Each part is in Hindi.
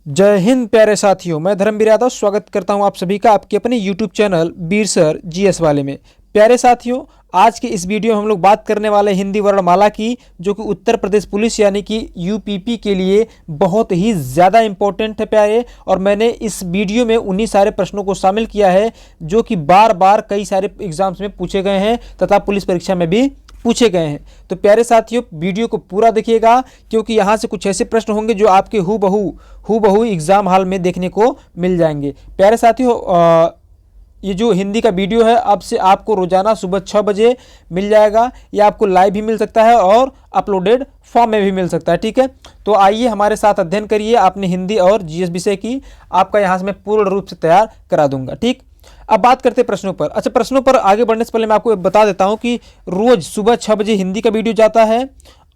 जय हिंद प्यारे साथियों, मैं धर्मवीर यादव स्वागत करता हूं आप सभी का आपके अपने YouTube चैनल वीर सर जीएस वाले में। प्यारे साथियों, आज के इस वीडियो में हम लोग बात करने वाले हिंदी वर्णमाला की, जो कि उत्तर प्रदेश पुलिस यानी कि यूपीपी के लिए बहुत ही ज़्यादा इम्पोर्टेंट है प्यारे। और मैंने इस वीडियो में उन्हीं सारे प्रश्नों को शामिल किया है जो कि बार बार कई सारे एग्जाम्स में पूछे गए हैं तथा पुलिस परीक्षा में भी पूछे गए हैं। तो प्यारे साथियों, वीडियो को पूरा देखिएगा, क्योंकि यहाँ से कुछ ऐसे प्रश्न होंगे जो आपके हूबहू एग्जाम हॉल में देखने को मिल जाएंगे। प्यारे साथियों, ये जो हिंदी का वीडियो है अब से आपको रोजाना सुबह 6 बजे मिल जाएगा। या आपको लाइव भी मिल सकता है और अपलोडेड फॉर्म में भी मिल सकता है। ठीक है, तो आइए हमारे साथ अध्ययन करिए आपने हिंदी और जीएस विषय की। आपका यहाँ से मैं पूर्ण रूप से तैयार करा दूंगा। ठीक, अब बात करते हैं प्रश्नों पर। अच्छा, प्रश्नों पर आगे बढ़ने से पहले मैं आपको बता देता हूं कि रोज सुबह 6 बजे हिंदी का वीडियो जाता है,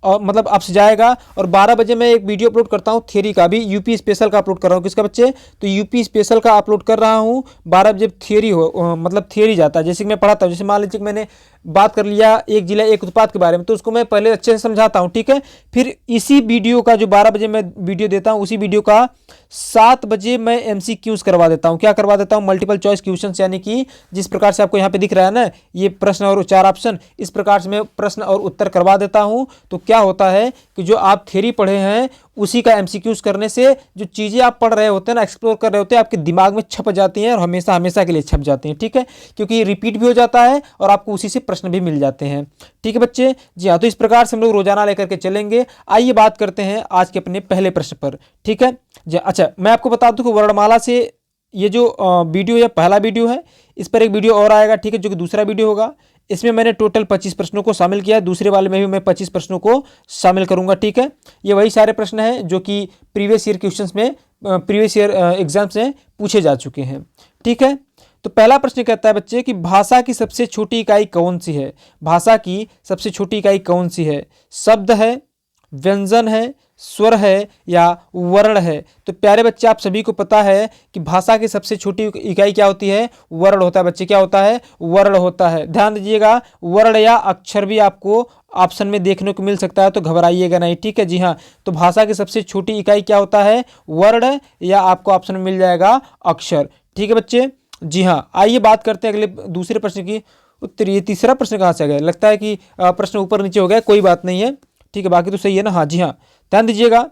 और मतलब आपसे जाएगा। और 12 बजे मैं एक वीडियो अपलोड करता हूं थियरी का भी, यूपी स्पेशल का अपलोड कर रहा हूं। किसका बच्चे? तो यूपी स्पेशल का अपलोड कर रहा हूं 12 बजे। थियरी हो मतलब थियरी जाता है, जैसे कि मैं पढ़ाता हूं। जैसे मान लीजिए कि मैंने बात कर लिया एक जिला एक उत्पाद के बारे में, तो उसको मैं पहले अच्छे से समझाता हूं। ठीक है, फिर इसी वीडियो का जो 12 बजे मैं वीडियो देता हूं, उसी वीडियो का 7 बजे मैं एमसीक्यूज करवा देता हूं। क्या करवा देता हूं? मल्टीपल चॉइस क्वेश्चंस, यानी कि जिस प्रकार से आपको यहाँ पे दिख रहा है ना, ये प्रश्न और 4 ऑप्शन, इस प्रकार से मैं प्रश्न और उत्तर करवा देता हूं। तो क्या होता है कि जो आप थ्योरी पढ़े हैं उसी का एमसीक्यूज करने से जो चीजें आप पढ़ रहे होते हैं ना, एक्सप्लोर कर रहे होते हैं, आपके दिमाग में छप जाती हैं और हमेशा हमेशा के लिए छप जाती हैं। ठीक है, क्योंकि रिपीट भी हो जाता है और आपको उसी से प्रश्न भी मिल जाते हैं। ठीक है बच्चे, जी हाँ, तो इस प्रकार से हम लोग रोजाना लेकर के चलेंगे। आइए बात करते हैं आज के अपने पहले प्रश्न पर। ठीक है जी, अच्छा मैं आपको बता दूं कि वर्णमाला से ये जो वीडियो या पहला वीडियो है, इस पर एक वीडियो और आएगा। ठीक है, जो कि दूसरा वीडियो होगा। इसमें मैंने टोटल 25 प्रश्नों को शामिल किया है। दूसरे वाले में भी मैं 25 प्रश्नों को शामिल करूंगा। ठीक है, ये वही सारे प्रश्न हैं जो कि प्रीवियस ईयर क्वेश्चंस में, प्रीवियस ईयर एग्जाम्स में पूछे जा चुके हैं। ठीक है, तो पहला प्रश्न कहता है बच्चे कि भाषा की सबसे छोटी इकाई कौन सी है? भाषा की सबसे छोटी इकाई कौन सी है? शब्द है, व्यंजन है, स्वर है या वर्ण है? तो प्यारे बच्चे, आप सभी को पता है कि भाषा की सबसे छोटी इकाई क्या होती है? वर्ण होता है बच्चे। क्या होता है? वर्ण होता है। ध्यान दीजिएगा, वर्ण या अक्षर भी आपको ऑप्शन में देखने को मिल सकता है, तो घबराइएगा नहीं। ठीक है, जी हाँ, तो भाषा की सबसे छोटी इकाई क्या होता है? वर्ण, या आपको ऑप्शन में मिल जाएगा अक्षर। ठीक है बच्चे, जी हाँ। आइए बात करते हैं अगले दूसरे प्रश्न की। उत्तर ये तीसरा प्रश्न कहाँ से आ गया? लगता है कि प्रश्न ऊपर नीचे हो गया, कोई बात नहीं है। ठीक है, बाकी तो सही है ना? हाँ जी हाँ, ध्यान दीजिएगा,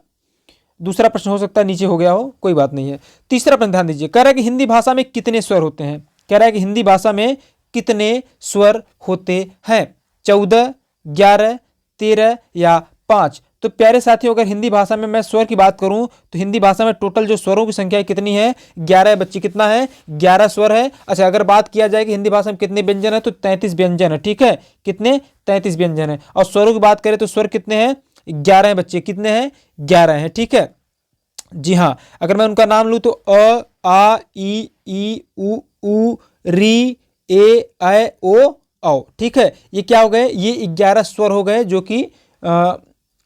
दूसरा प्रश्न हो सकता है नीचे हो गया हो, कोई बात नहीं है। तीसरा प्रश्न ध्यान दीजिए, कह रहा है कि हिंदी भाषा में कितने स्वर होते हैं? कह रहा है कि हिंदी भाषा में कितने स्वर होते हैं? 14, 11, 13 या 5? तो प्यारे साथियों, अगर हिंदी भाषा में मैं स्वर की बात करूं तो हिंदी भाषा में टोटल जो स्वरों की संख्या कितनी है? 11 है बच्चे। कितना है? 11 स्वर है। अच्छा, अगर बात किया जाए कि हिंदी भाषा में कितने व्यंजन है, तो 33 व्यंजन है। ठीक है, कितने? 33 व्यंजन है। और स्वरों की बात करें तो स्वर कितने हैं? 11 हैं बच्चे। कितने हैं? 11 हैं। ठीक है, जी हाँ। अगर मैं उनका नाम लूँ तो अ, आ, ई, उ, री, ए, ऐ, ओ, औ। ठीक है, ये क्या हो गए? ये 11 स्वर हो गए जो कि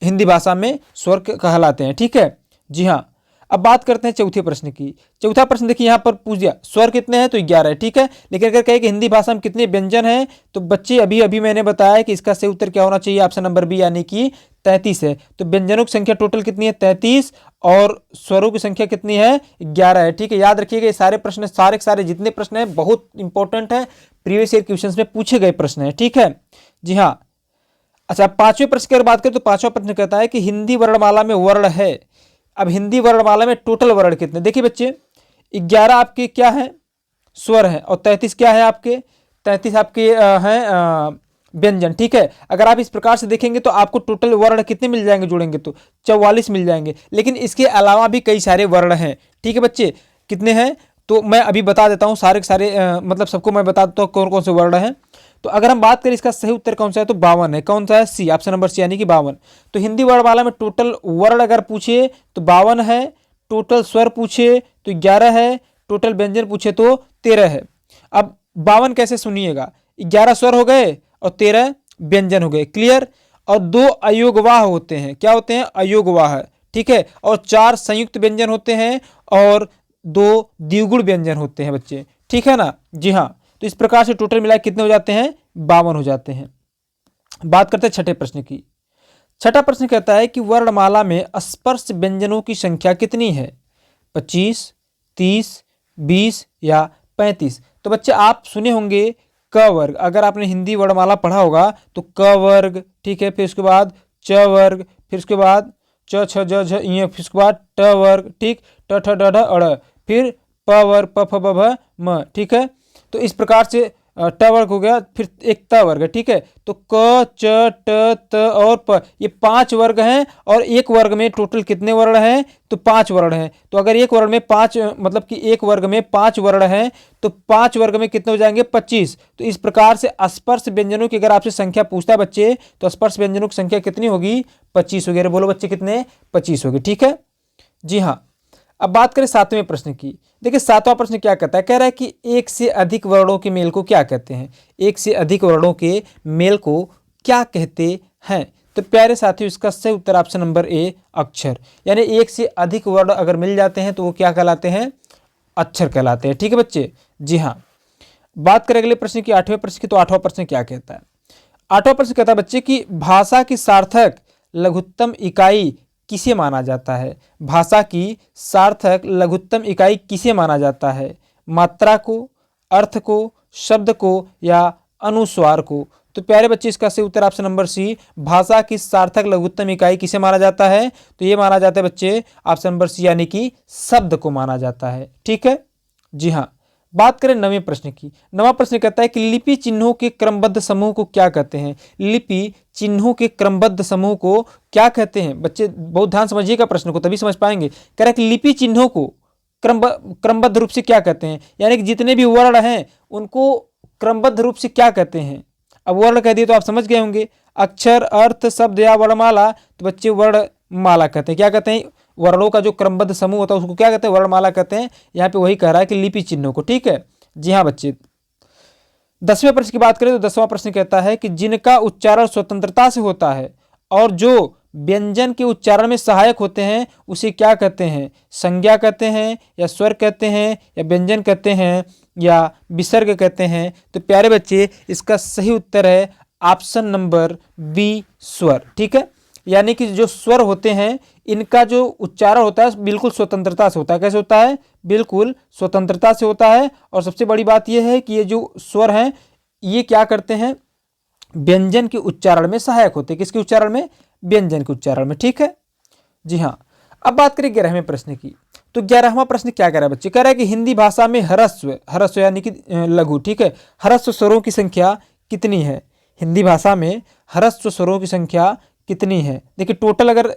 हिंदी भाषा में स्वर कहलाते हैं। ठीक है, जी हाँ। अब बात करते हैं चौथे प्रश्न की। चौथा प्रश्न देखिए, यहाँ पर पूछ दिया स्वर कितने हैं, तो 11 है। ठीक है, लेकिन अगर कहे कि हिंदी भाषा में कितने व्यंजन हैं, तो बच्चे अभी अभी मैंने बताया कि इसका सही उत्तर क्या होना चाहिए? ऑप्शन नंबर बी, यानी कि 33 है। तो व्यंजनों की संख्या टोटल कितनी है? 33। और स्वरों की संख्या कितनी है? 11 है। ठीक है, याद रखिएगा, ये सारे प्रश्न, सारे जितने प्रश्न हैं बहुत इंपॉर्टेंट है, प्रीवियस ईयर क्वेश्चंस में पूछे गए प्रश्न है। ठीक है, जी हाँ। अच्छा, पांचवें प्रश्न की अगर बात करें तो पांचवा प्रश्न कहता है कि हिंदी वर्णमाला में वर्ण है। अब हिंदी वर्णमाला में टोटल वर्ण कितने? देखिए बच्चे, 11 आपके क्या है? स्वर है। और 33 क्या है आपके? 33 आपके हैं व्यंजन। ठीक है, अगर आप इस प्रकार से देखेंगे तो आपको टोटल वर्ण कितने मिल जाएंगे? जोड़ेंगे तो 44 मिल जाएंगे। लेकिन इसके अलावा भी कई सारे वर्ण हैं। ठीक है बच्चे, कितने हैं? तो मैं अभी बता देता हूँ सारे के सारे, मतलब सबको मैं बता देता हूँ कौन कौन से वर्ण हैं। तो अगर हम बात करें इसका सही उत्तर कौन सा है, तो 52 है। कौन सा है? सी, ऑप्शन नंबर सी, यानी कि 52। तो हिंदी वर्णमाला में टोटल वर्ण अगर पूछे तो 52 है, टोटल स्वर पूछे तो 11 है, टोटल व्यंजन पूछे तो 13 है। अब 52 कैसे सुनिएगा, 11 स्वर हो गए और 13 व्यंजन हो गए। क्लियर? और 2 अयोगवाह होते हैं। क्या होते हैं? अयोगवाह। ठीक है, और 4 संयुक्त व्यंजन होते हैं और 2 द्विगुण व्यंजन होते हैं बच्चे। ठीक है ना? जी हाँ, तो इस प्रकार से टोटल मिला कितने हो जाते हैं? 52 हो जाते हैं। बात करते हैं छठे प्रश्न की। छठा प्रश्न कहता है कि वर्णमाला में स्पर्श व्यंजनों की संख्या कितनी है? 25, 30, 20 या 35। तो बच्चे आप सुने होंगे क वर्ग, अगर आपने हिंदी वर्णमाला पढ़ा होगा तो क वर्ग, ठीक है, फिर उसके बाद च वर्ग, फिर उसके बाद च छ ज झ इ, फिर उसके बाद ट वर्ग, ठीक, ट ठ ड ढ अड़, फिर प वर्ग प फ ब भ म, ठीक है। तो इस प्रकार से ट वर्ग हो गया, फिर एक त वर्ग है, ठीक है। तो क च ट त और प, ये 5 वर्ग हैं, और एक वर्ग में टोटल कितने वर्ण हैं, तो 5 वर्ण हैं। तो अगर एक वर्ग में 5, मतलब कि एक वर्ग में 5 वर्ण हैं, तो 5 वर्ग में कितने हो जाएंगे, 25। तो इस प्रकार से स्पर्श व्यंजनों की अगर आपसे संख्या पूछता है बच्चे, तो स्पर्श व्यंजनों की संख्या कितनी होगी, 25 होगी। अरे बोलो बच्चे कितने, 25 होगी, ठीक है जी हाँ। अब बात करें 7वें प्रश्न की। देखिए 7वां प्रश्न क्या कहता है, कह रहा है कि एक से अधिक वर्णों के मेल को क्या कहते हैं, एक से अधिक वर्णों के मेल को क्या कहते हैं। तो प्यारे साथियों, इसका सही उत्तर ऑप्शन नंबर ए, अक्षर। यानी एक से अधिक वर्ण अगर मिल जाते हैं तो वो क्या कहलाते हैं, अक्षर कहलाते हैं, ठीक है बच्चे जी हाँ। बात करें अगले प्रश्न की, 8वें प्रश्न की, तो 8वां प्रश्न क्या कहता है। 8वां प्रश्न कहता है बच्चे कि भाषा की सार्थक लघुत्तम इकाई किसे माना जाता है। भाषा की सार्थक लघुत्तम इकाई किसे माना जाता है, मात्रा को, अर्थ को, शब्द को या अनुस्वार को। तो प्यारे बच्चे इसका सही उत्तर ऑप्शन नंबर सी, भाषा की सार्थक लघुत्तम इकाई किसे माना जाता है, तो ये माना जाता है बच्चे ऑप्शन नंबर सी, यानी कि शब्द को माना जाता है, ठीक है जी हाँ। बात करें 9वें प्रश्न की। 9वां प्रश्न कहता है कि लिपि चिन्हों के क्रमबद्ध समूह को क्या कहते हैं। लिपि चिन्हों के क्रमबद्ध समूह को क्या कहते हैं। बच्चे बहुत ध्यान समझिएगा प्रश्न को, तभी समझ पाएंगे। कह रहा है कि लिपि चिन्हों को क्रमबद्ध रूप से क्या कहते हैं, यानी कि जितने भी वर्ण हैं उनको क्रमबद्ध रूप से क्या कहते हैं। अब वर्ण कह दिए तो आप समझ गए होंगे, अक्षर, अर्थ, शब्द या वर्णमाला। तो बच्चे वर्णमाला कहते हैं, क्या कहते हैं, वर्णों का जो क्रमबद्ध समूह होता है उसको क्या कहते हैं, वर्णमाला कहते हैं। यहाँ पे वही कह रहा है कि लिपि चिन्हों को, ठीक है जी हाँ बच्चे। 10वें प्रश्न की बात करें तो 10वां प्रश्न कहता है कि जिनका उच्चारण स्वतंत्रता से होता है और जो व्यंजन के उच्चारण में सहायक होते हैं उसे क्या कहते हैं, संज्ञा कहते हैं या स्वर कहते हैं या व्यंजन कहते हैं या विसर्ग कहते हैं। तो प्यारे बच्चे इसका सही उत्तर है ऑप्शन नंबर बी, स्वर, ठीक है। यानी कि जो स्वर होते हैं इनका जो उच्चारण होता है बिल्कुल स्वतंत्रता से होता है। कैसे होता है, बिल्कुल स्वतंत्रता से होता है। और सबसे बड़ी बात यह है कि ये जो स्वर हैं ये क्या करते हैं, व्यंजन के उच्चारण में सहायक होते हैं। किसके उच्चारण में, व्यंजन के उच्चारण में, ठीक है जी हाँ। अब बात करें 11वें प्रश्न की। तो 11वां प्रश्न क्या कह रहा है बच्चे, कह रहा है कि हिंदी भाषा में ह्रस्व, ह्रस्व यानी कि लघु, ठीक है, ह्रस्व स्वरों की संख्या कितनी है। हिंदी भाषा में ह्रस्व स्वरों की संख्या कितनी है। देखिए टोटल अगर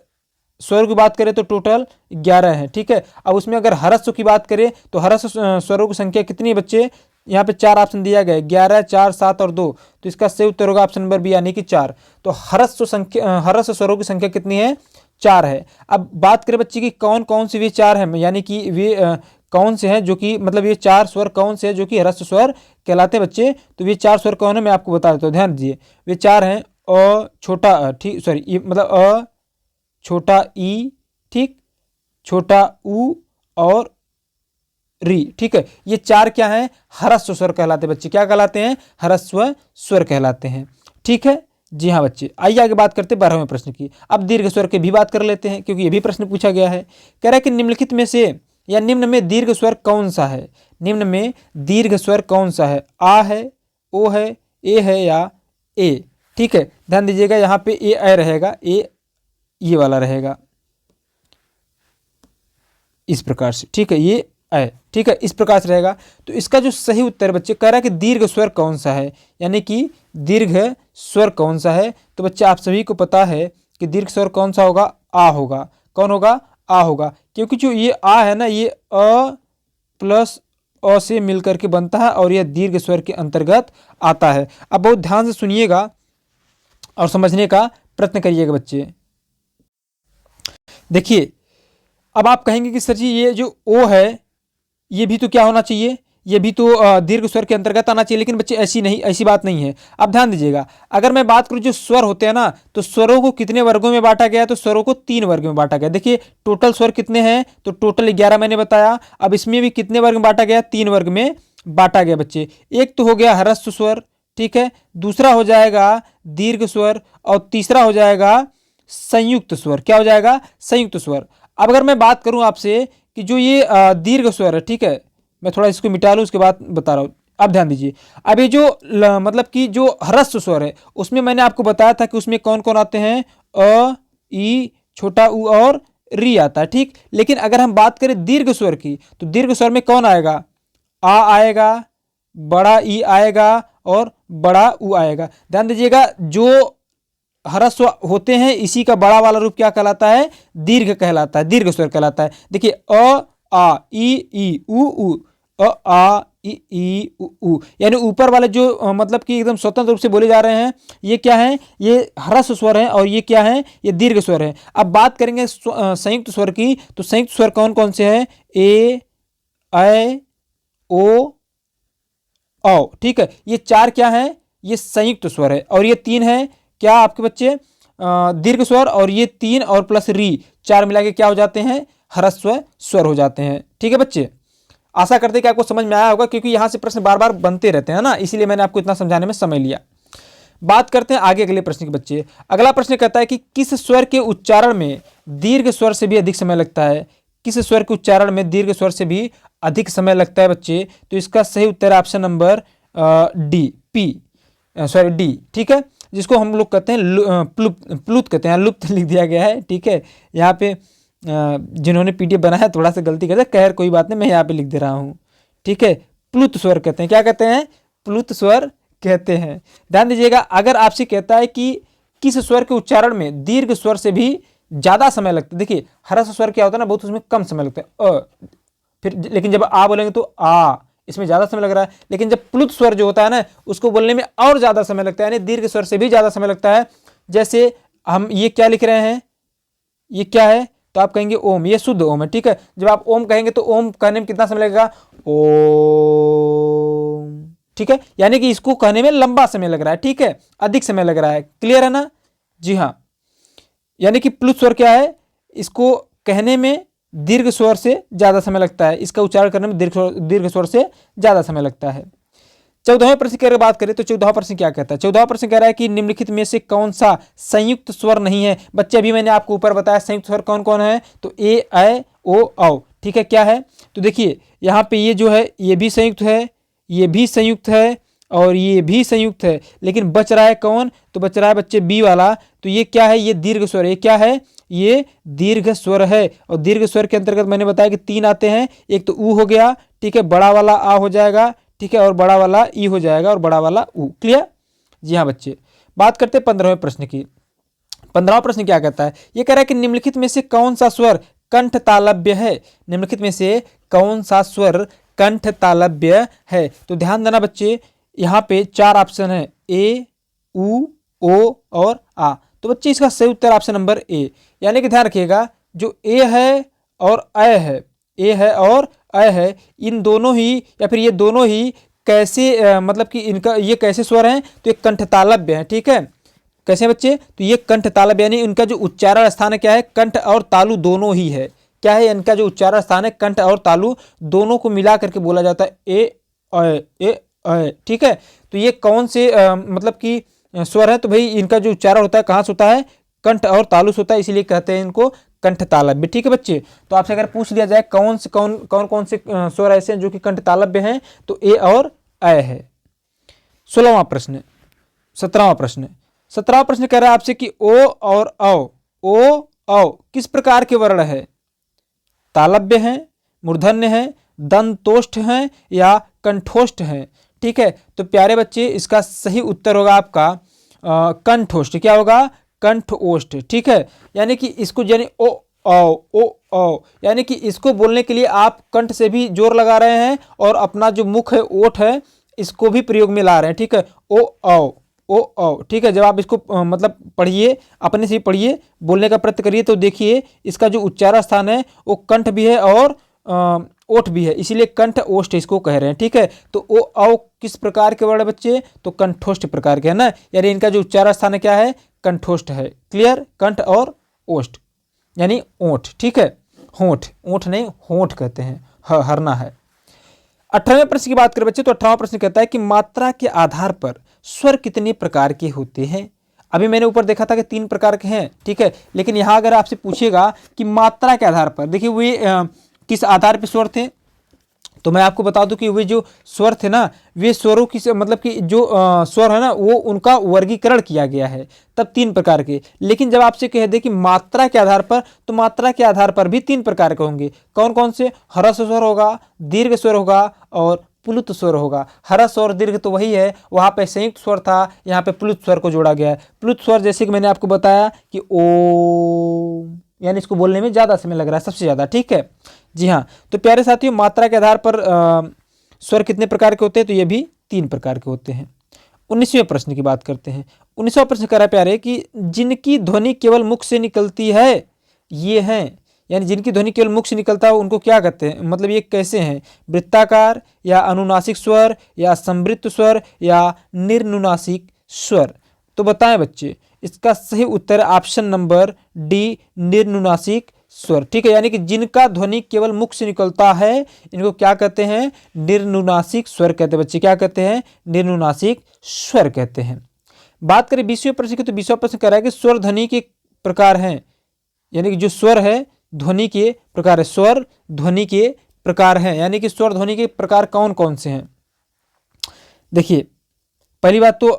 स्वर की बात करें तो टोटल 11 है, ठीक है। अब उसमें अगर ह्रस्व की बात करें तो ह्रस्व स्वरों की संख्या कितनी है बच्चे, यहाँ पे 4 ऑप्शन दिया गया है, 11, 4, 7 और 2। तो इसका सही उत्तर होगा ऑप्शन नंबर बी, यानी कि 4। तो ह्रस्व स्वरों की संख्या कितनी है, 4 है। अब बात करें बच्चे की कौन कौन से वे 4 हैं, यानी कि वे कौन से हैं जो कि मतलब ये 4 स्वर कौन से हैं जो कि ह्रस्व स्वर कहलाते हैं बच्चे। तो ये 4 स्वर कौन है मैं आपको बता देता हूँ, ध्यान दीजिए। वे 4 हैं, अ छोटा अ, ठीक, सॉरी मतलब अ छोटा ई, ठीक, छोटा ऊ और री, ठीक है। ये 4 क्या हैं, ह्रस्व स्वर कहलाते हैं बच्चे। क्या कहलाते हैं, ह्रस्व स्वर कहलाते हैं, ठीक है जी हाँ बच्चे। आइए आगे बात करते हैं 12वें प्रश्न की। अब दीर्घ स्वर की भी बात कर लेते हैं क्योंकि ये भी प्रश्न पूछा गया है। कह रहा है कि निम्नलिखित में से या निम्न में दीर्घ स्वर कौन सा है। निम्न में दीर्घ स्वर कौन सा है, आ है, ओ है, ए है या ए, ठीक है। ध्यान दीजिएगा यहाँ पे ए रहेगा, ए ये वाला रहेगा इस प्रकार से, ठीक है, ये है, ठीक है, इस प्रकार से रहेगा। तो इसका जो सही उत्तर बच्चे कह रहा है कि दीर्घ स्वर कौन सा है, यानी कि दीर्घ स्वर कौन सा है। तो बच्चे आप सभी को पता है कि दीर्घ स्वर कौन सा होगा, आ होगा। कौन होगा, आ होगा, क्योंकि जो ये आ है ना ये अ प्लस अ से मिलकर के बनता है और यह दीर्घ स्वर के अंतर्गत आता है। अब बहुत ध्यान से सुनिएगा और समझने का प्रयत्न करिएगा बच्चे। देखिए अब आप कहेंगे कि सर जी ये जो ओ है ये भी तो क्या होना चाहिए, ये भी तो दीर्घ स्वर के अंतर्गत आना चाहिए। लेकिन बच्चे ऐसी बात नहीं है। अब ध्यान दीजिएगा, अगर मैं बात करूं जो स्वर होते हैं ना, तो स्वरों को कितने वर्गों में बांटा गया है, तो स्वरों को 3 वर्ग में बांटा गया। देखिए टोटल स्वर कितने हैं, तो टोटल 11 मैंने बताया। अब इसमें भी कितने वर्ग में बांटा गया, 3 वर्ग में बांटा गया बच्चे। एक तो हो गया ह्रस्व स्वर, ठीक है, दूसरा हो जाएगा दीर्घ स्वर और तीसरा हो जाएगा संयुक्त स्वर। क्या हो जाएगा, संयुक्त स्वर। अब अगर मैं बात करूं आपसे कि जो ये दीर्घ स्वर है, ठीक है, मैं थोड़ा इसको मिटा लूँ उसके बाद बता रहा हूँ। अब ध्यान दीजिए, अब ये जो मतलब कि जो ह्रस्व स्वर है उसमें मैंने आपको बताया था कि उसमें कौन कौन आते हैं, अ, ई, छोटा ऊ और री आता है, ठीक। लेकिन अगर हम बात करें दीर्घ स्वर की, तो दीर्घ स्वर में कौन आएगा, आ आएगा, बड़ा ई आएगा और बड़ा ऊ आएगा। ध्यान दीजिएगा, जो ह्रस्व होते हैं इसी का बड़ा वाला रूप क्या कहलाता है, दीर्घ कहलाता है, दीर्घ स्वर कहलाता है। देखिए, अ आ ई उ, अ आ ई उ, यानी ऊपर वाले जो मतलब कि एकदम स्वतंत्र रूप से बोले जा रहे हैं, ये क्या है, ये ह्रस्व स्वर है और ये क्या है, ये दीर्घ स्वर है। अब बात करेंगे संयुक्त स्वर की, तो संयुक्त स्वर कौन कौन से हैं, ए, ऐ, ओ, औ, ठीक है। ये चार क्या है, ये संयुक्त स्वर है। और ये तीन है क्या आपके बच्चे, दीर्घ स्वर, और ये तीन और प्लस री, चार मिला के क्या हो जाते हैं, ह्रस्व स्वर हो जाते हैं, ठीक है बच्चे। आशा करते हैं कि आपको समझ में आया होगा, क्योंकि यहां से प्रश्न बार बार बनते रहते हैं ना, इसीलिए मैंने आपको इतना समझाने में समय लिया। बात करते हैं आगे अगले प्रश्न के बच्चे। अगला प्रश्न कहता है कि किस स्वर के उच्चारण में दीर्घ स्वर से भी अधिक समय लगता है, किस स्वर के उच्चारण में दीर्घ स्वर से भी अधिक समय लगता है बच्चे। तो इसका सही उत्तर है ऑप्शन नंबर डी, डी, ठीक है, जिसको हम लोग कहते हैं प्लुत कहते हैं, लुप्त लिख दिया गया है, ठीक है। यहाँ पे जिन्होंने पीडीएफ बनाया थोड़ा सा गलती कर दिया, खैर कोई बात नहीं, मैं यहाँ पे लिख दे रहा हूँ, ठीक है। प्लुत स्वर कहते हैं, क्या कहते हैं, प्लुत स्वर कहते हैं। ध्यान दीजिएगा, अगर आपसे कहता है कि किस स्वर के उच्चारण में दीर्घ स्वर से भी ज्यादा समय लगता है, देखिए ह्रस्व स्वर क्या होता है ना, बहुत उसमें कम समय लगता है, फिर लेकिन जब आ बोलेंगे तो आ, इसमें ज्यादा समय लग रहा है। लेकिन जब प्लुत स्वर जो होता है ना, उसको बोलने में और ज्यादा समय लगता है, यानी दीर्घ स्वर से भी ज्यादा समय लगता है। जैसे हम ये क्या लिख रहे हैं, ये क्या है, तो आप कहेंगे ओम, ये शुद्ध ओम है, ठीक है। जब आप ओम कहेंगे तो ओम कहने में कितना समय लगेगा, ओम, ठीक है, यानी कि इसको कहने में लंबा समय लग रहा है, ठीक है, अधिक समय लग रहा है, क्लियर है ना, जी हाँ। यानी कि प्लुत स्वर क्या है, इसको कहने में दीर्घ स्वर से ज्यादा समय लगता है, इसका उच्चारण करने में दीर्घ स्वर से ज्यादा समय लगता है। 14वें प्रश्न की अगर बात करें तो 14वां प्रश्न क्या कहता है, 14वां प्रश्न कह रहा है कि निम्नलिखित में से कौन सा संयुक्त स्वर नहीं है। बच्चे अभी मैंने आपको ऊपर बताया संयुक्त स्वर कौन कौन है, तो ए, ऐ, ओ, औ, ठीक है, क्या है, तो देखिए यहाँ पे ये जो है ये भी संयुक्त है, ये भी संयुक्त है और ये भी संयुक्त है, लेकिन बच रहा है कौन, तो बच रहा है बच्चे बी वाला। तो ये क्या है, ये दीर्घ स्वर है, ये क्या है, ये दीर्घ स्वर है। और दीर्घ स्वर के अंतर्गत मैंने बताया कि तीन आते हैं, एक तो ऊ हो गया, ठीक है, बड़ा वाला आ हो जाएगा, ठीक है, और बड़ा वाला ई हो जाएगा और बड़ा वाला ऊ, क्लियर, जी हाँ बच्चे। बात करते हैं 15वें प्रश्न की। 15वां प्रश्न क्या कहता है, ये कह रहा है कि निम्नलिखित में से कौन सा स्वर कंठ तालव्य है, निम्नलिखित में से कौन सा स्वर कंठ तालव्य है। तो ध्यान देना बच्चे, यहाँ पे चार ऑप्शन है, ए, उ, ओ और आ। तो बच्चे इसका सही उत्तर ऑप्शन नंबर ए, यानी कि ध्यान रखिएगा, जो ए है और अ है, ए है और अ है, इन दोनों ही या फिर ये दोनों ही कैसे मतलब कि इनका ये कैसे स्वर हैं, तो ये कंठ तालव्य है, ठीक है। कैसे बच्चे, तो ये कंठ तालव्य, यानी इनका जो उच्चारण स्थान है क्या है, कंठ और तालु दोनों ही है, क्या है, इनका जो उच्चारण स्थान है कंठ और तालु दोनों को मिला करके बोला जाता है, ए, ठीक है। तो ये कौन से मतलब कि स्वर है, तो भाई इनका जो उच्चारण होता है कहाँ से होता है, कंठ और तालु से होता है, इसीलिए कहते हैं इनको कंठ तालव्य, ठीक है बच्चे। तो आपसे अगर पूछ लिया जाए कौन कौन से स्वर ऐसे हैं जो कि कंठ तालव्य हैं, तो ए और अ है। 16वां प्रश्न, 17वां प्रश्न, 17वां प्रश्न कह रहा है आपसे कि ओ और औ किस प्रकार के वर्ण है, तालव्य हैं, मूर्धन्य हैं, दंतोष्ठ हैं या कंठोष्ठ हैं, ठीक है। तो प्यारे बच्चे इसका सही उत्तर होगा आपका कंठोष्ठ, क्या होगा, कंठोष्ठ, ठीक है। यानी कि इसको यानी ओ यानी कि इसको बोलने के लिए आप कंठ से भी जोर लगा रहे हैं और अपना जो मुख है, ओठ है, इसको भी प्रयोग में ला रहे हैं, ठीक है, ओ, ठीक है। जब आप इसको मतलब पढ़िए, अपने से ही पढ़िए, बोलने का प्रयत्न करिए, तो देखिए इसका जो उच्चारण स्थान है वो कंठ भी है और ओठ भी है, इसीलिए कंठ ओष्ठ इसको कह रहे हैं, ठीक है। तो ओ औ किस प्रकार के वर्ण बच्चे, तो कंठोष्ठ प्रकार के है ना, यानी इनका जो उच्चारण स्थान है क्या है, कंठोष्ठ है, क्लियर, कंठ और ओष्ठ यानी ओठ, ठीक है, होठ, ओठ नहीं होठ कहते हैं, हरना है। 18वें प्रश्न की बात करें बच्चे, तो 18वां प्रश्न कहता है कि मात्रा के आधार पर स्वर कितने प्रकार के होते हैं। अभी मैंने ऊपर देखा था कि 3 प्रकार के हैं, ठीक है, लेकिन यहाँ अगर आपसे पूछेगा कि मात्रा के आधार पर, देखिए वे किस आधार पर स्वर थे? तो मैं आपको बता दूं कि वे जो स्वर थे ना, वे स्वरों की मतलब कि जो स्वर है ना, वो उनका वर्गीकरण किया गया है तब 3 प्रकार के। लेकिन जब आपसे कह दे कि मात्रा के आधार पर, तो मात्रा के आधार पर भी 3 प्रकार के होंगे। कौन कौन से? ह्रस्व स्वर होगा, दीर्घ स्वर होगा और प्लुत स्वर होगा। ह्रस्व और दीर्घ तो वही है, वहां पे संयुक्त स्वर था, यहाँ पे प्लुत स्वर को जोड़ा गया है। प्लुत स्वर जैसे कि मैंने आपको बताया कि ओ, यानी इसको बोलने में ज्यादा समय लग रहा है, सबसे ज्यादा। ठीक है जी हाँ। तो प्यारे साथियों, मात्रा के आधार पर स्वर कितने प्रकार के होते हैं? तो ये भी 3 प्रकार के होते हैं। 19वें प्रश्न की बात करते हैं। 19वां प्रश्न कह रहा है प्यारे कि जिनकी ध्वनि केवल मुख से निकलती है ये हैं, यानी जिनकी ध्वनि केवल मुख से निकलता है उनको क्या कहते हैं? मतलब ये कैसे हैं? वृत्ताकार या अनुनासिक स्वर या संवृत्त स्वर या निर्नुनासिक स्वर? तो बताएं बच्चे, इसका सही उत्तर ऑप्शन नंबर डी, निर्नुनासिक स्वर। ठीक है, यानी कि जिनका ध्वनि केवल मुख से निकलता है इनको क्या कहते हैं? निर्नुनासिक स्वर कहते हैं बच्चे। क्या कहते हैं? निर्नुनासिक स्वर कहते हैं। बात करें 20वें प्रश्न की, तो 20वां प्रश्न कह रहा है कि स्वर ध्वनि के प्रकार हैं, यानी कि जो स्वर है ध्वनि के प्रकार है, स्वर ध्वनि के प्रकार हैं, यानी कि स्वर ध्वनि के प्रकार कौन कौन से हैं? देखिए, पहली बात तो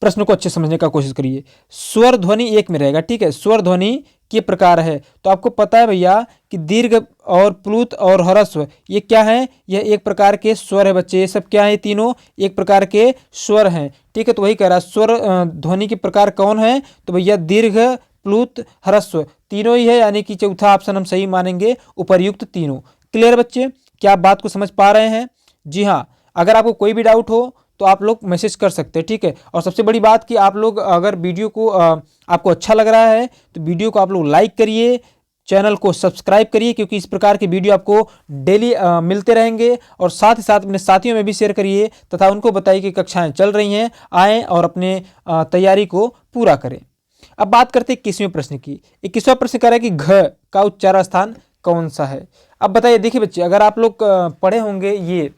प्रश्न को अच्छे समझने का कोशिश करिए। स्वर ध्वनि एक में रहेगा। ठीक है, स्वर ध्वनि के प्रकार है, तो आपको पता है भैया कि दीर्घ और प्लुत और ह्रस्व ये क्या है? यह एक प्रकार के स्वर है बच्चे। ये सब क्या है? तीनों एक प्रकार के स्वर हैं। ठीक है, तो वही कह रहा है स्वर ध्वनि के प्रकार कौन है? तो भैया दीर्घ, प्लुत, ह्रस्व तीनों ही है, यानी कि चौथा ऑप्शन हम सही मानेंगे, उपर्युक्त तीनों। क्लियर बच्चे? क्या आप बात को समझ पा रहे हैं? जी हाँ। अगर आपको कोई भी डाउट हो तो आप लोग मैसेज कर सकते हैं। ठीक है, और सबसे बड़ी बात कि आप लोग अगर वीडियो को आपको अच्छा लग रहा है तो वीडियो को आप लोग लाइक करिए, चैनल को सब्सक्राइब करिए, क्योंकि इस प्रकार के वीडियो आपको डेली मिलते रहेंगे। और साथ ही साथ अपने साथियों में भी शेयर करिए तथा उनको बताइए कि कक्षाएं चल रही हैं, आएँ और अपने तैयारी को पूरा करें। अब बात करते हैं 21वें प्रश्न की। 21वां प्रश्न कह रहा है कि घ का उच्चारण स्थान कौन सा है? अब बताइए, देखिए बच्चे, अगर आप लोग पढ़े होंगे ये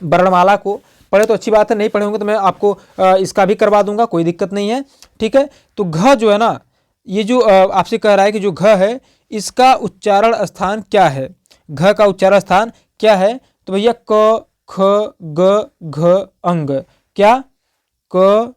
वर्णमाला को, पढ़े तो अच्छी बात है, नहीं पढ़े होंगे तो मैं आपको इसका भी करवा दूंगा, कोई दिक्कत नहीं है। ठीक है, तो घ जो है ना, ये जो आपसे कह रहा है कि जो घ है इसका उच्चारण स्थान क्या है? घ का उच्चारण स्थान क्या है? तो भैया क, ख, ग, घ, अंग। क्या? क,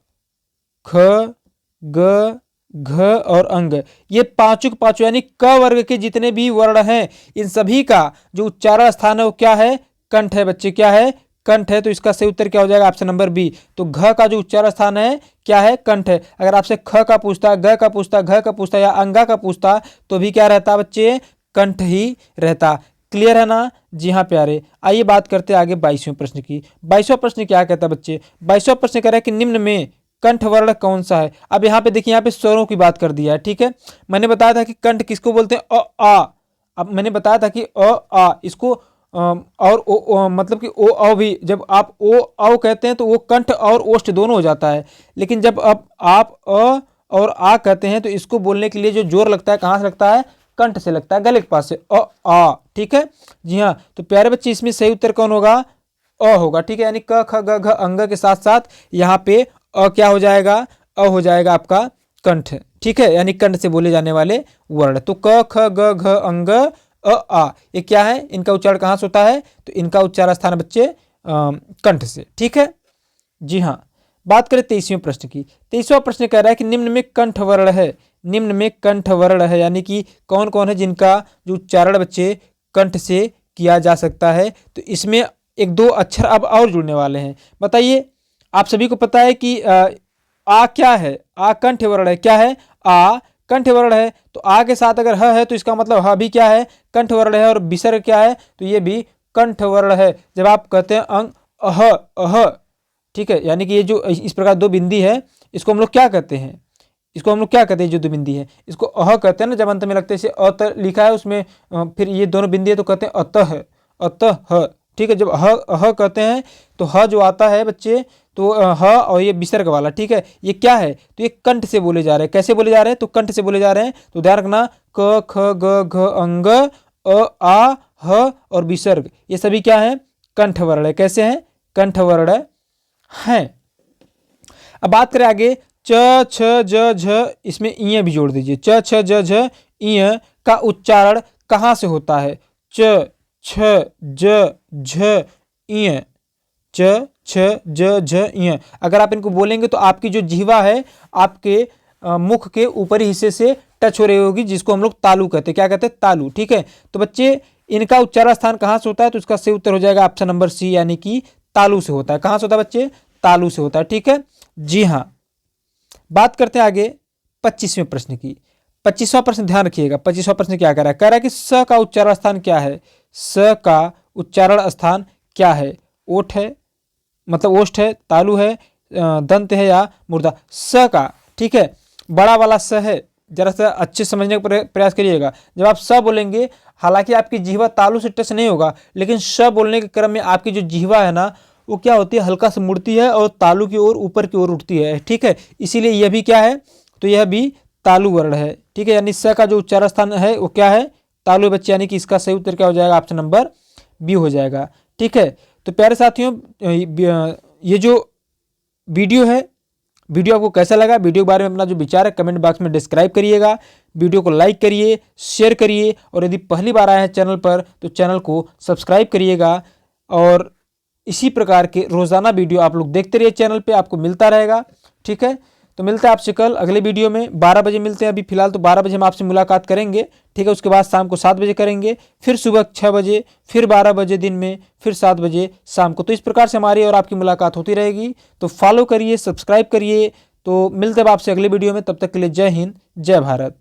ख, ग, घ और अंग, ये पांचों के पांचों यानी क वर्ग के जितने भी वर्ण हैं इन सभी का जो उच्चारण स्थान है वो क्या है? कंठ है बच्चे। क्या है? कंठ है। तो इसका सही उत्तर क्या हो जाएगा? Option number B. तो घ का जो उच्चारण स्थान है क्या है? कंठ है। अगर आपसे ख का पूछता, ग का पूछता, घ का पूछता या अंगा का पूछता तो भी क्या रहता बच्चे? कंठ ही रहता। क्लियर है ना? जी हाँ प्यारे। आइए बात करते हैं आगे 22वें प्रश्न की। 22वां प्रश्न क्या कहता है बच्चे? 22वां प्रश्न कह रहा है कि निम्न में कंठ वर्ण कौन सा है? अब यहाँ पे देखिए, यहाँ पे स्वरों की बात कर दिया है। ठीक है, मैंने बताया था कि कंठ किसको बोलते हैं? अ आ। अब मैंने बताया था कि अ आ इसको और ओ मतलब कि ओ औ भी, जब आप ओ औ कहते हैं तो वो कंठ और ओष्ठ दोनों हो जाता है। लेकिन जब अब आप अ और आ कहते हैं तो इसको बोलने के लिए जो जोर लगता है कहाँ से लगता है? कंठ से लगता है, गले के पास से, अ आ। ठीक है जी हाँ। तो प्यारे बच्चे, इसमें सही उत्तर कौन होगा? अ होगा। ठीक है, यानी क, ख, ग, घ, अंग के साथ साथ यहाँ पे अ क्या हो जाएगा? अ हो जाएगा आपका कंठ। ठीक है, यानी कंठ से बोले जाने वाले वर्ण। तो क, ख, ग, घ, अंग, अ आ, ये क्या है? इनका उच्चारण कहाँ से होता है? तो इनका उच्चारण स्थान बच्चे कंठ से। ठीक है जी हाँ। बात करें 23वें प्रश्न की। 23वां प्रश्न कह रहा है कि निम्न में कंठ वर्ण है, निम्न में कंठ वर्ण है, यानी कि कौन कौन है जिनका जो उच्चारण बच्चे कंठ से किया जा सकता है? तो इसमें एक दो अक्षर अब और जुड़ने वाले हैं। बताइए, आप सभी को पता है कि आ क्या है? आ कंठ वर्ण है। क्या है? आ कंठ वर्ण है। तो आ के साथ अगर ह है तो इसका मतलब ह भी क्या है? कंठ वर्ण है। और विसर्ग क्या है? तो ये भी कंठ वर्ण है। जब आप कहते हैं अंग अह अह, ठीक है, यानी कि ये जो इस प्रकार दो बिंदी है इसको हम लोग क्या कहते हैं? इसको हम लोग क्या कहते हैं? जो दो बिंदी है इसको अह कहते हैं ना, जब अंत में लगते हैं। जैसे अत लिखा है उसमें फिर ये दोनों बिंदी है तो कहते हैं अतः, अतः। ठीक है, जब ह अह कहते हैं तो ह जो आता है बच्चे तो ह और ये विसर्ग वाला, ठीक है, ये क्या है? तो ये कंठ से बोले जा रहे हैं। कैसे बोले जा रहे हैं? तो कंठ से बोले जा रहे हैं। तो ध्यान रखना, क, ख, ग, घ, अंग, अ, आ, ह और विसर्ग ये सभी क्या है? कंठ वर्ण है। कैसे हैं? कंठ वर्ण हैं। अब बात करें आगे, च, छ, ज, झ, इसमें इ भी जोड़ दीजिए। च, छ, ज, झ, इ का उच्चारण कहाँ से होता है? च, छ, ज, झ, इय। च, छ, ज, झ, इय। अगर आप इनको बोलेंगे तो आपकी जो जिह्वा है आपके मुख के ऊपरी हिस्से से टच हो रही होगी, जिसको हम लोग तालु कहते हैं। क्या कहते हैं? तालु। ठीक है, तो बच्चे इनका उच्चारण स्थान कहाँ से होता है? तो इसका सही उत्तर हो जाएगा ऑप्शन नंबर सी, यानी कि तालु से होता है। कहाँ से होता है बच्चे? तालु से होता है। ठीक है जी हाँ। बात करते हैं आगे 25वें प्रश्न की। 25वां प्रश्न ध्यान रखिएगा। 25वां प्रश्न क्या कह रहा है कि स का उच्चारण स्थान क्या है? स का उच्चारण स्थान क्या है? ओठ है, मतलब ओष्ठ है, तालु है, दंत है या मूर्धा? स का। ठीक है, बड़ा वाला स है, जरा सा अच्छे समझने का प्रयास करिएगा। जब आप स बोलेंगे, हालांकि आपकी जिह्वा तालु से टच नहीं होगा, लेकिन स बोलने के क्रम में आपकी जो जिह्वा है ना, वो क्या होती है? हल्का से मुड़ती है और तालु की ओर, ऊपर की ओर उठती है। ठीक है, इसीलिए यह भी क्या है? तो यह भी तालु वर्ण है। ठीक है, यानी स का जो उच्चारण स्थान है वो क्या है? तालु बच्चे, यानी कि इसका सही उत्तर क्या हो जाएगा? ऑप्शन नंबर बी हो जाएगा। ठीक है, तो प्यारे साथियों, ये जो वीडियो है, वीडियो आपको कैसा लगा? वीडियो के बारे में अपना जो विचार है कमेंट बॉक्स में डिस्क्राइब करिएगा। वीडियो को लाइक करिए, शेयर करिए, और यदि पहली बार आए हैं चैनल पर तो चैनल को सब्सक्राइब करिएगा। और इसी प्रकार के रोजाना वीडियो आप लोग देखते रहिए, चैनल पे आपको मिलता रहेगा। ठीक है, तो मिलते हैं आपसे कल अगले वीडियो में। 12 बजे मिलते हैं। अभी फिलहाल तो 12 बजे हम आपसे मुलाकात करेंगे। ठीक है, उसके बाद शाम को 7 बजे करेंगे, फिर सुबह 6 बजे, फिर 12 बजे दिन में, फिर 7 बजे शाम को। तो इस प्रकार से हमारी और आपकी मुलाकात होती रहेगी। तो फॉलो करिए, सब्सक्राइब करिए। तो मिलते हैं आपसे अगले वीडियो में। तब तक के लिए जय हिंद, जय भारत।